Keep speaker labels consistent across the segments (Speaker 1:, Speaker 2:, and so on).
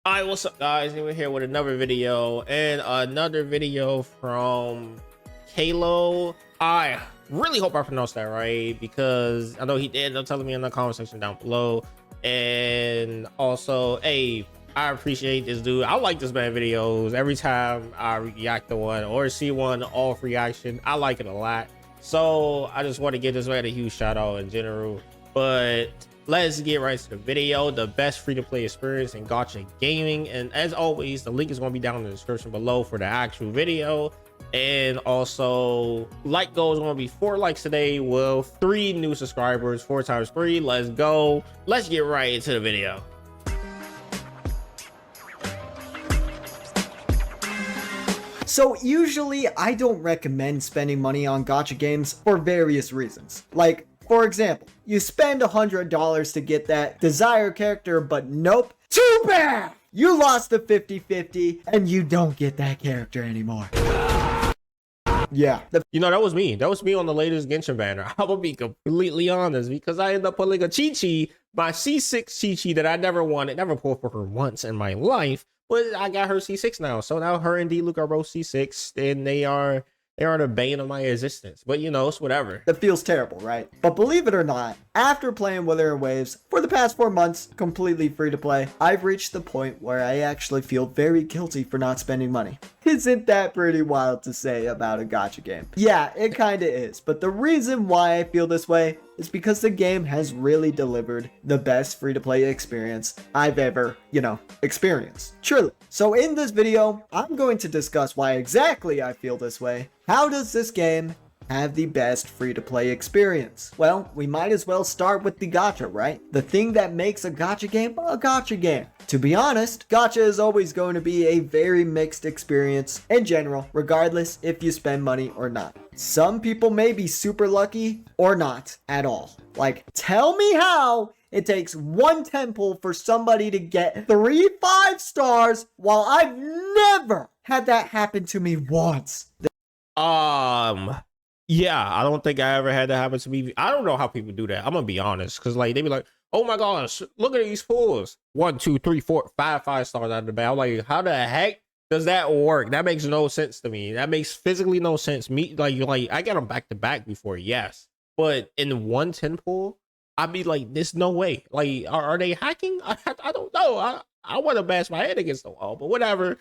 Speaker 1: Alright, what's up guys? And we're here with another video from Kalo. I really hope I pronounced that right because I know he did end up telling me in the comment section down below. And also, hey, I appreciate this dude. I like this man videos. Every time I react to one or see one off reaction, I like it a lot. So I just want to give this man a huge shout out in general. But let's get right to the video. The best free-to-play experience in gacha gaming, and as always, the link is going to be down in the description below for the actual video. And also, like goal is going to be 4 likes today with 3 new subscribers, 4 times 3. Let's go. Let's get right into the video.
Speaker 2: So usually I don't recommend spending money on gacha games for various reasons. Like, for example, you spend $100 to get that desired character, but nope, too bad! You lost the 50-50 and you don't get that character anymore. Yeah.
Speaker 1: You know, that was me. That was me on the latest Genshin banner. I will be completely honest because I ended up pulling a Chi-Chi, my C6 Chi-Chi that I never wanted, never pulled for her once in my life. But I got her C6 now. So now her and D-Luke are both C6 and they are the bane of my existence. But you know, it's whatever.
Speaker 2: That feels terrible, right? But believe it or not, after playing Wuthering Waves for the past 4 months, completely free to play, I've reached the point where I actually feel very guilty for not spending money. Isn't that pretty wild to say about a gacha game? Yeah, it kinda is. But the reason why I feel this way is because the game has really delivered the best free-to-play experience I've ever, experienced. Truly. So in this video, I'm going to discuss why exactly I feel this way. How does this game have the best free-to-play experience? Well, we might as well start with the gacha, right? The thing that makes a gacha game. To be honest, gacha is always going to be a very mixed experience in general, regardless if you spend money or not. Some people may be super lucky or not at all. Like, tell me how it takes 1 temple for somebody to get 3 5-stars while I've never had that happen to me once.
Speaker 1: Yeah, I don't think I ever had that happen to me. I don't know how people do that. I'm gonna be honest, because like they be like, oh my gosh, look at these pulls. 1, 2, 3, 4, 5 5-stars out of the bag. I'm like, how the heck does that work? That makes no sense to me. That makes physically no sense. Me, like I got them back to back before, yes. But in 1 10 pull, I'd be like, there's no way. Like, are they hacking? I don't know. I want to bash my head against the wall, but whatever.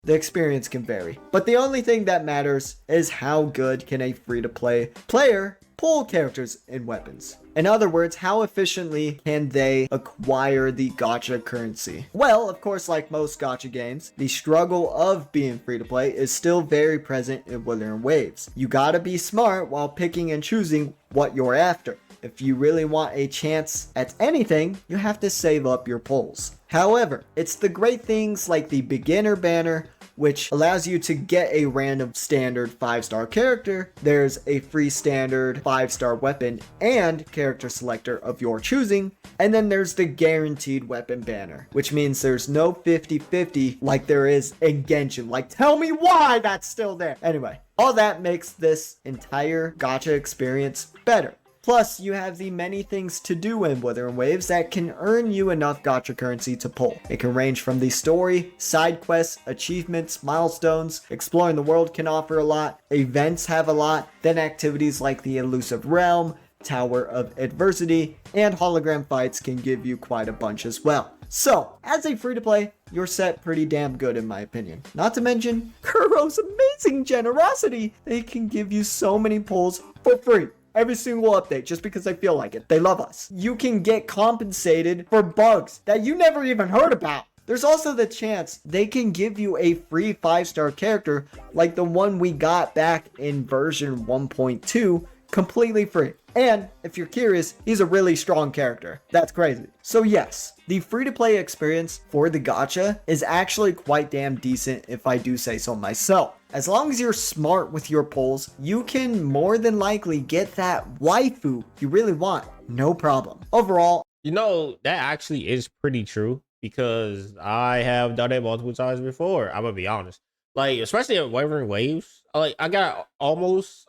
Speaker 2: The experience can vary, but the only thing that matters is how good can a free-to-play player pull characters and weapons. In other words, how efficiently can they acquire the gacha currency? Well, of course, like most gacha games, the struggle of being free-to-play is still very present in Wuthering Waves. You gotta be smart while picking and choosing what you're after. If you really want a chance at anything, you have to save up your pulls. However, it's the great things like the beginner banner, which allows you to get a random standard 5-star character. There's a free standard 5-star weapon and character selector of your choosing. And then there's the guaranteed weapon banner, which means there's no 50-50 like there is in Genshin. Like, tell me why that's still there. Anyway, all that makes this entire gacha experience better. Plus, you have the many things to do in Wuthering Waves that can earn you enough gacha currency to pull. It can range from the story, side quests, achievements, milestones. Exploring the world can offer a lot. Events have a lot. Then activities like the Elusive Realm, Tower of Adversity, and hologram fights can give you quite a bunch as well. So, as a free-to-play, you're set pretty damn good in my opinion. Not to mention, Kuro's amazing generosity. They can give you so many pulls for free. Every single update, just because I feel like it. They love us. You can get compensated for bugs that you never even heard about. There's also the chance they can give you a free 5-star character like the one we got back in version 1.2, completely free. And if you're curious, he's a really strong character. That's crazy. So yes, the free-to-play experience for the gacha is actually quite damn decent if I do say so myself. As long as you're smart with your pulls, you can more than likely get that waifu you really want. No problem. Overall,
Speaker 1: you know, that actually is pretty true because I have done it multiple times before. I'm gonna be honest. Like, especially at Wuthering Waves, I got almost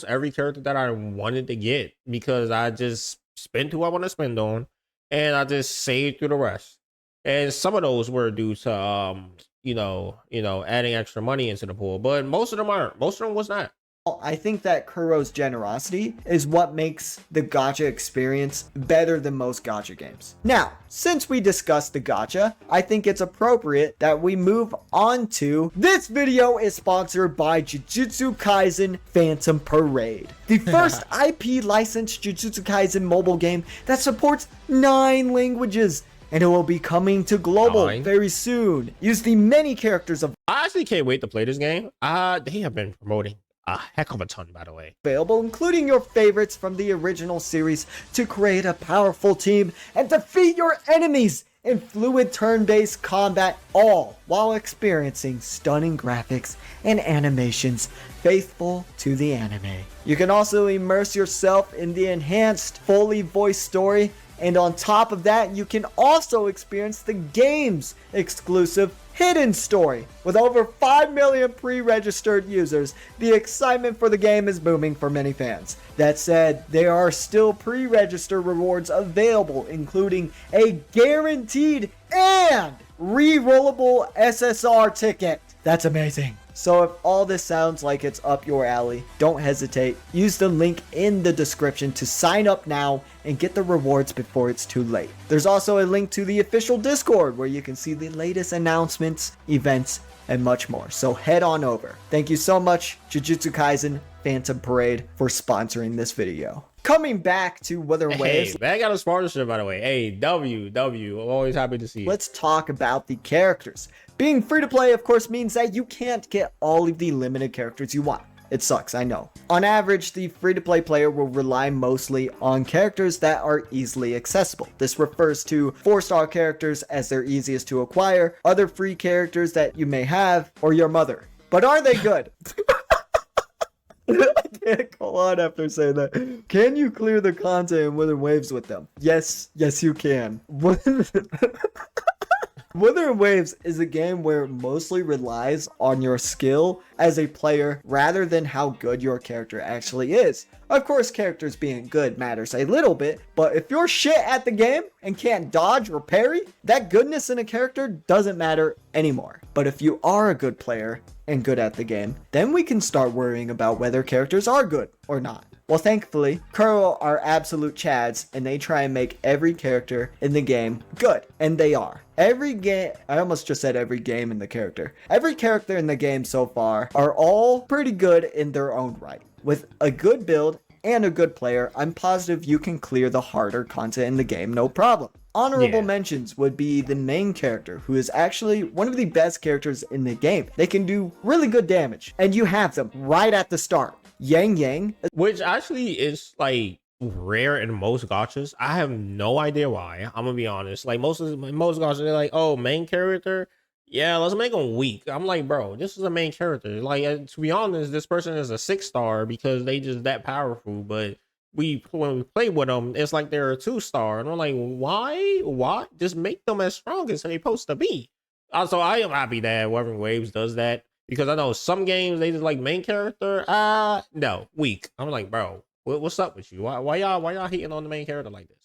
Speaker 1: every character that I wanted to get because I just spent who I want to spend on and I just saved through the rest. and some of those were due to adding extra money into the pool, but most of them aren't. Most of them was not.
Speaker 2: I think that Kuro's generosity is what makes the gacha experience better than most gacha games. Now, since we discussed the gacha, I think it's appropriate that we move on to this video is sponsored by Jujutsu Kaisen Phantom Parade, the first IP licensed Jujutsu Kaisen mobile game that supports 9 languages. And it will be coming to global very soon. Use the many characters of
Speaker 1: I actually can't wait to play this game. They have been promoting a heck of a ton, by the way.
Speaker 2: Available, including your favorites from the original series, to create a powerful team and defeat your enemies in fluid turn-based combat, all while experiencing stunning graphics and animations faithful to the anime. You can also immerse yourself in the enhanced, fully voiced story. And on top of that, you can also experience the game's exclusive hidden story. With over 5 million pre-registered users, the excitement for the game is booming for many fans. That said, there are still pre-register rewards available, including a guaranteed and re-rollable SSR ticket. That's amazing. So if all this sounds like it's up your alley, don't hesitate. Use the link in the description to sign up now and get the rewards before it's too late. There's also a link to the official Discord where you can see the latest announcements, events, and much more. So head on over. Thank you so much, Jujutsu Kaisen Phantom Parade, for sponsoring this video. Coming back to Wuthering Waves.
Speaker 1: Hey, back out of sponsorship, by the way. Hey, W. I'm always happy to see you.
Speaker 2: Let's talk about the characters. Being free to play, of course, means that you can't get all of the limited characters you want. It sucks, I know. On average, the free-to-play player will rely mostly on characters that are easily accessible. This refers to 4-star characters as they're easiest to acquire, other free characters that you may have, or your mother. But are they good? I can't go on after saying that. Can you clear the content in Wuthering Waves with them? Yes, you can. Wuthering Waves is a game where it mostly relies on your skill as a player rather than how good your character actually is. Of course, characters being good matters a little bit, but if you're shit at the game and can't dodge or parry, that goodness in a character doesn't matter anymore. But if you are a good player and good at the game, then we can start worrying about whether characters are good or not. Well, thankfully, Kuro are absolute chads, and they try and make every character in the game good, and they are. Every game, I almost just said every game in the character. Every character in the game so far are all pretty good in their own right. With a good build and a good player, I'm positive you can clear the harder content in the game no problem. Honorable mentions would be the main character, who is actually one of the best characters in the game. They can do really good damage, and you have them right at the start. Yang Yang,
Speaker 1: which actually is like rare in most gachas. I have no idea why. I'm gonna be honest. Like most gachas, they're like, oh, main character, yeah, let's make him weak. I'm like, bro, this is a main character. Like, to be honest, this person is a 6-star because they just that powerful. But when we play with them, it's like they're a 2-star, and I'm like, why? Just make them as strong as they're supposed to be. Also, I am happy that Wuthering Waves does that. Because I know some games they just like main character, no, weak. I'm like, bro, what's up with you? Why y'all hating on the main character like this?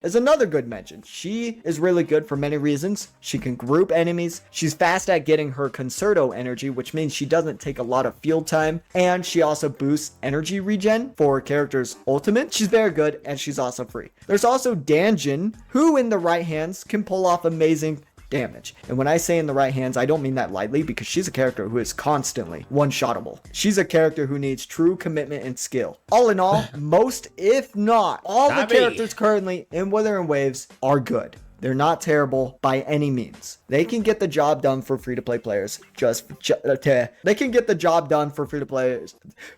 Speaker 2: Is another good mention. She is really good for many reasons. She can group enemies. She's fast at getting her concerto energy, which means she doesn't take a lot of field time. And she also boosts energy regen for characters' ultimate. She's very good, and she's also free. There's also Danjin, who in the right hands can pull off amazing damage. And when I say in the right hands, I don't mean that lightly, because she's a character who is constantly one-shottable. She's a character who needs true commitment and skill. All in all, most, if not all, the characters currently in Wuthering Waves are good. They're not terrible by any means. They can get the job done for free-to-play players. They can get the job done for free-to-play.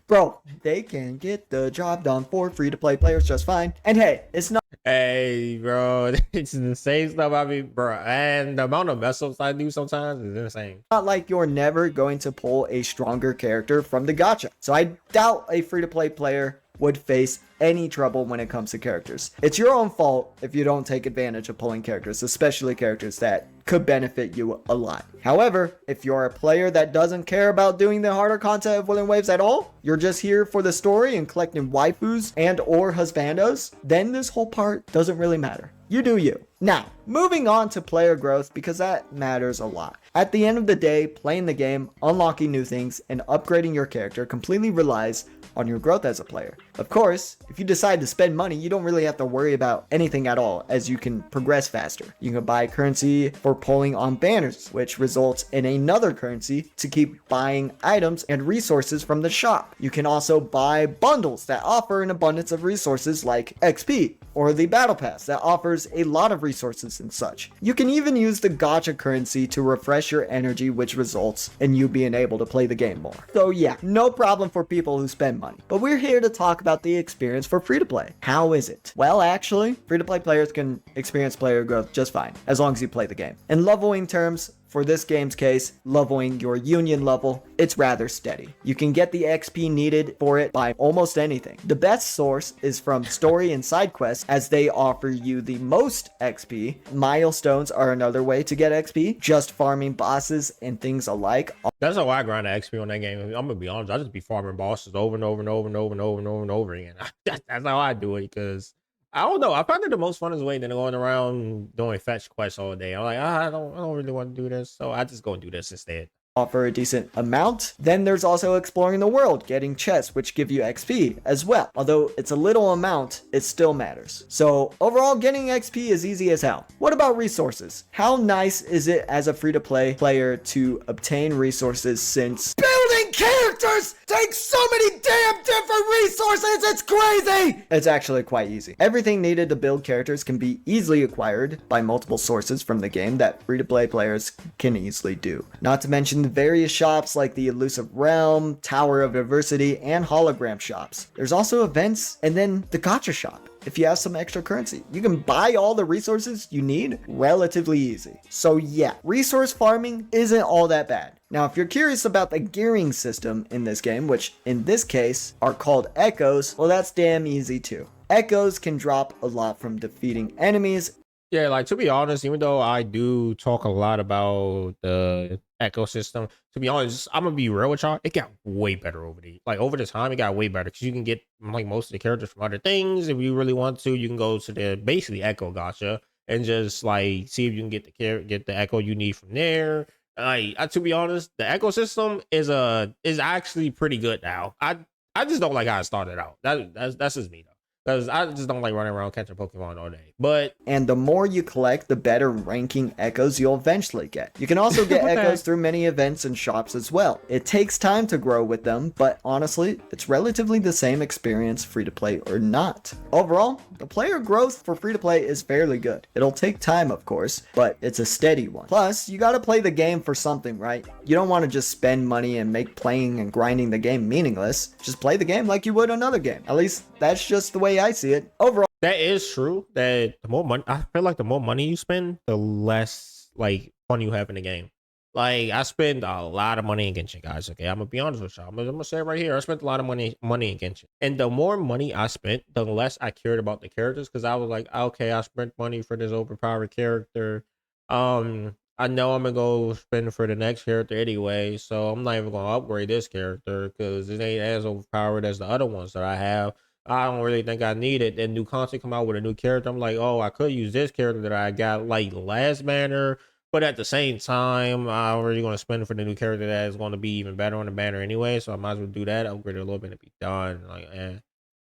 Speaker 2: Bro, they can get the job done for free-to-play players just fine. And hey, it's not.
Speaker 1: Hey, bro, it's the same stuff I mean, bro. And the amount of mess ups I do sometimes is insane.
Speaker 2: Not like you're never going to pull a stronger character from the gacha. So I doubt a free-to-play player would face any trouble when it comes to characters. It's your own fault if you don't take advantage of pulling characters, especially characters that could benefit you a lot. However, if you're a player that doesn't care about doing the harder content of Wuthering Waves at all, you're just here for the story and collecting waifus and or husbandos, then this whole part doesn't really matter. You do you. Now, moving on to player growth, because that matters a lot. At the end of the day, playing the game, unlocking new things, and upgrading your character completely relies on your growth as a player. Of course, if you decide to spend money, you don't really have to worry about anything at all, as you can progress faster. You can buy currency for pulling on banners, which results in another currency to keep buying items and resources from the shop. You can also buy bundles that offer an abundance of resources like XP, or the battle pass that offers a lot of resources and such. You can even use the gacha currency to refresh your energy, which results in you being able to play the game more. So yeah, no problem for people who spend money. But we're here to talk about the experience for free-to-play. How is it? Well, actually, free-to-play players can experience player growth just fine, as long as you play the game. In leveling terms, for this game's case, leveling your union level, it's rather steady. You can get the XP needed for it by almost anything. The best source is from story and side quests, as they offer you the most XP. Milestones are another way to get XP, just farming bosses and things alike.
Speaker 1: That's how I grind the XP on that game. I'm gonna be honest, I just be farming bosses over and over and over and over and over and over and over again. That's how I do it, because I don't know. I find it the most funnest way than going around doing fetch quests all day. I'm like, I don't really want to do this, so I just go and do this instead.
Speaker 2: Offer a decent amount. Then there's also exploring the world, getting chests, which give you XP as well. Although it's a little amount, it still matters. So overall, getting XP is easy as hell. What about resources? How nice is it as a free-to-play player to obtain resources, since building characters takes so many damn different resources, it's crazy! It's actually quite easy. Everything needed to build characters can be easily acquired by multiple sources from the game that free-to-play players can easily do. Not to mention the various shops like the Elusive Realm, Tower of Adversity, and Hologram shops. There's also events, and then the gacha shop. If you have some extra currency, you can buy all the resources you need relatively easy. So yeah, resource farming isn't all that bad. Now, if you're curious about the gearing system in this game, which in this case are called echoes, well, that's damn easy too. Echoes can drop a lot from defeating enemies.
Speaker 1: Yeah, like, to be honest, even though I do talk a lot about the ecosystem, to be honest, I'm gonna be real with y'all, it got way better over the time. It got way better, because you can get like most of the characters from other things. If you really want to, you can go to the basically echo gacha and just like see if you can get the echo you need from there. Like, to be honest, the ecosystem is actually pretty good now. I just don't like how it started out. That's just me though, because I just don't like running around catching Pokemon all day. But
Speaker 2: and the more you collect, the better ranking echoes you'll eventually get. You can also get echoes through many events and shops as well. It takes time to grow with them, but honestly, it's relatively the same experience free to play or not. Overall, the player growth for free to play is fairly good. It'll take time, of course, but it's a steady one. Plus, you gotta play the game for something, right? You don't want to just spend money and make playing and grinding the game meaningless. Just play the game like you would another game. At least that's just the way I see it. Overall,
Speaker 1: that is true. That the more money, I feel like the more money you spend, the less like fun you have in the game. Like, I spend a lot of money in Genshin, guys. Okay, I'm gonna be honest with y'all. I'm gonna say it right here. I spent a lot of money in Genshin, and the more money I spent, the less I cared about the characters, because I was like, okay, I spent money for this overpowered character. I know I'm gonna go spend for the next character anyway, so I'm not even gonna upgrade this character because it ain't as overpowered as the other ones that I have. I don't really think I need it. And new content come out with a new character, I'm like, oh, I could use this character that I got like last banner, but at the same time, I'm already going to spend for the new character that is going to be even better on the banner anyway, so I might as well do that, upgrade it a little bit and be done. Like,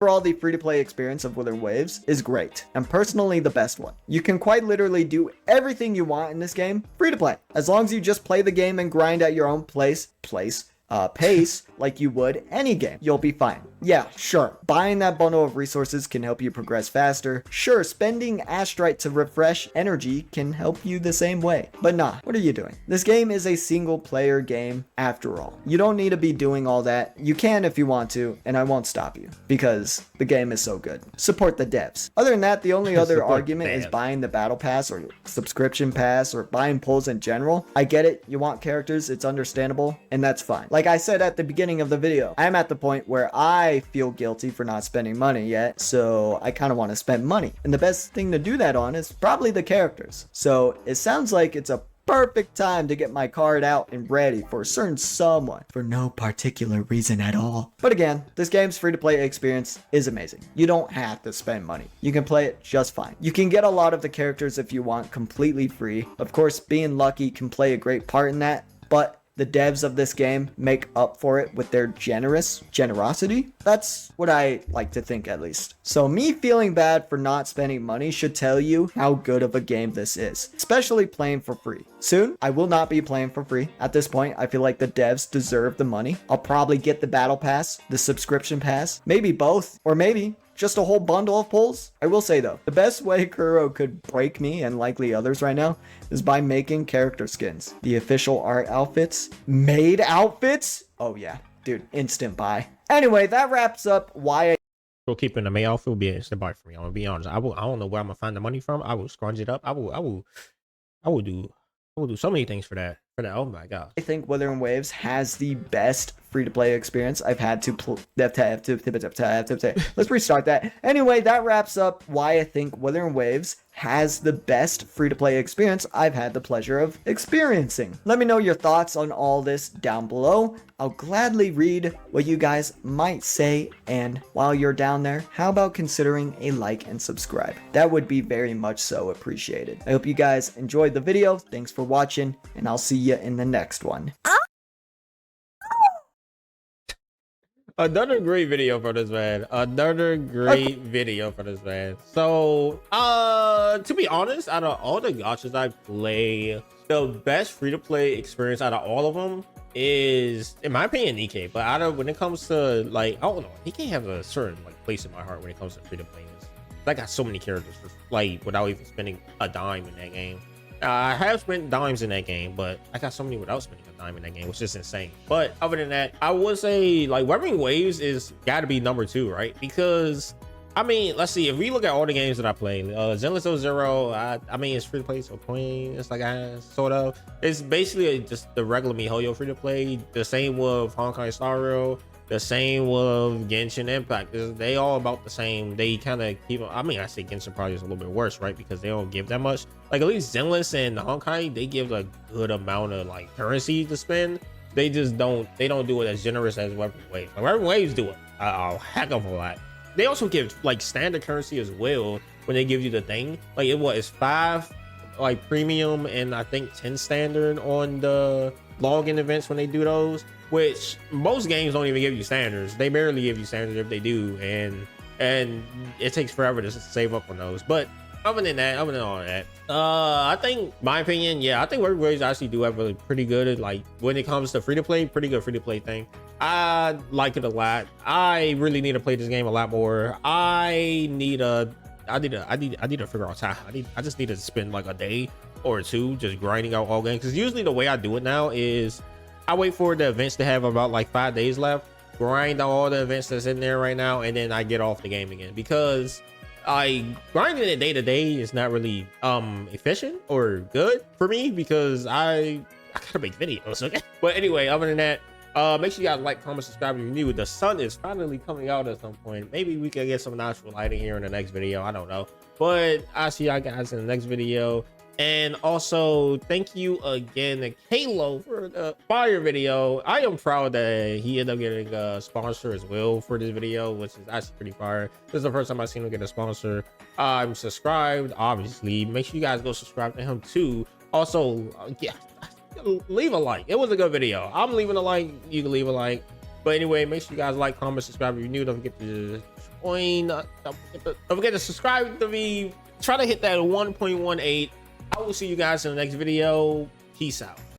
Speaker 2: overall, the free-to-play experience of Wuthering Waves is great, and personally the best one. You can quite literally do everything you want in this game free-to-play, as long as you just play the game and grind at your own pace, like you would any game. You'll be fine. Yeah, sure, buying that bundle of resources can help you progress faster. Sure, spending Astrite to refresh energy can help you the same way. But nah, what are you doing? This game is a single player game after all. You don't need to be doing all that. You can if you want to, and I won't stop you, because the game is so good. Support the devs. Other than that, the only other argument is buying the battle pass or subscription pass or buying pulls in general. I get it, you want characters, it's understandable, and that's fine. Like I said at the beginning of the video, I'm at the point where I feel guilty for not spending money yet, so I kind of want to spend money. And the best thing to do that on is probably the characters. So it sounds like it's a perfect time to get my card out and ready for a certain someone for no particular reason at all. But again, this game's free-to-play experience is amazing. You don't have to spend money. You can play it just fine. You can get a lot of the characters if you want completely free. Of course, being lucky can play a great part in that, but the devs of this game make up for it with their generosity. That's what I like to think, at least. So me feeling bad for not spending money should tell you how good of a game this is, especially playing for free. Soon, I will not be playing for free. At this point, I feel like the devs deserve the money. I'll probably get the battle pass, the subscription pass, maybe both, or maybe just a whole bundle of pulls. I will say though, the best way Kuro could break me and likely others right now is by making character skins. The official art outfits, made outfits. Oh yeah, dude, instant buy. Anyway, that wraps up why I
Speaker 1: We'll keep in the May outfit will be an instant buy for me. I'm gonna be honest. I don't know where I'm gonna find the money from. I will scrunch it up. I will do so many things for that. Oh my god.
Speaker 2: I think Wuthering Waves has the best free-to-play experience I've had to let's restart that. Anyway, that wraps up why I think Wuthering Waves has the best free-to-play experience I've had the pleasure of experiencing. Let me know your thoughts on all this down below. I'll gladly read what you guys might say, and while you're down there, how about considering a like and subscribe? That would be very much so appreciated. I hope you guys enjoyed the video. Thanks for watching, and I'll see you in the next one.
Speaker 1: Another great video for this man. Another great video for this man. So, to be honest, out of all the gachas I play, the best free-to-play experience out of all of them is, in my opinion, Nikke. But out of when it comes to like, I don't know, Nikke has a certain like place in my heart when it comes to free-to-play. I got so many characters for, like without even spending a dime in that game. I have spent dimes in that game, but I got so many without spending a dime in that game, which is insane. But other than that, I would say like Wuthering Waves is got to be number 2, right? Because I mean, let's see, if we look at all the games that I play, Zenless Zero, I mean, it's free to play, so playing, it's like sort of, it's basically just the regular MiHoYo free to play. The same with Honkai Star Rail, the same with Genshin Impact. They all about the same. They kind of keep, I mean, I say Genshin probably is a little bit worse, right? Because they don't give that much. Like at least Zenless and Honkai, they give a good amount of like currency to spend. They just don't do it as generous as Wuthering Waves. Like, Wuthering Waves do it a heck of a lot. They also give like standard currency as well when they give you the thing. Like it's 5 like premium and I think 10 standard on the login events when they do those, which most games don't even give you standards. They barely give you standards if they do, and it takes forever to save up on those. But other than all that, I think, my opinion, yeah, I think Wuthering Waves actually do have a pretty good, like when it comes to free to play, pretty good free to play thing. I like it a lot. I really need to play this game a lot more. I need to figure out how. I just need to spend like a day or 2 just grinding out all games, because usually the way I do it now is I wait for the events to have about like 5 days left, grind out all the events that's in there right now, and then I get off the game again, because grinding it day to day is not really efficient or good for me, because I gotta make videos, okay? But anyway, other than that, make sure you guys like, comment, subscribe if you're new. The sun is finally coming out at some point. Maybe we can get some natural lighting here in the next video, I don't know, but I'll see y'all guys in the next video. And also thank you again to Kalo for the fire video. I am proud that he ended up getting a sponsor as well for this video, which is actually pretty fire. This is the first time I've seen him get a sponsor. I'm subscribed, obviously. Make sure you guys go subscribe to him too. Also, yeah, leave a like. It was a good video. I'm leaving a like, you can leave a like. But anyway, make sure you guys like, comment, subscribe if you're new. Don't forget to join, don't forget to subscribe to me. Try to hit that 1.18. I will see you guys in the next video. Peace out.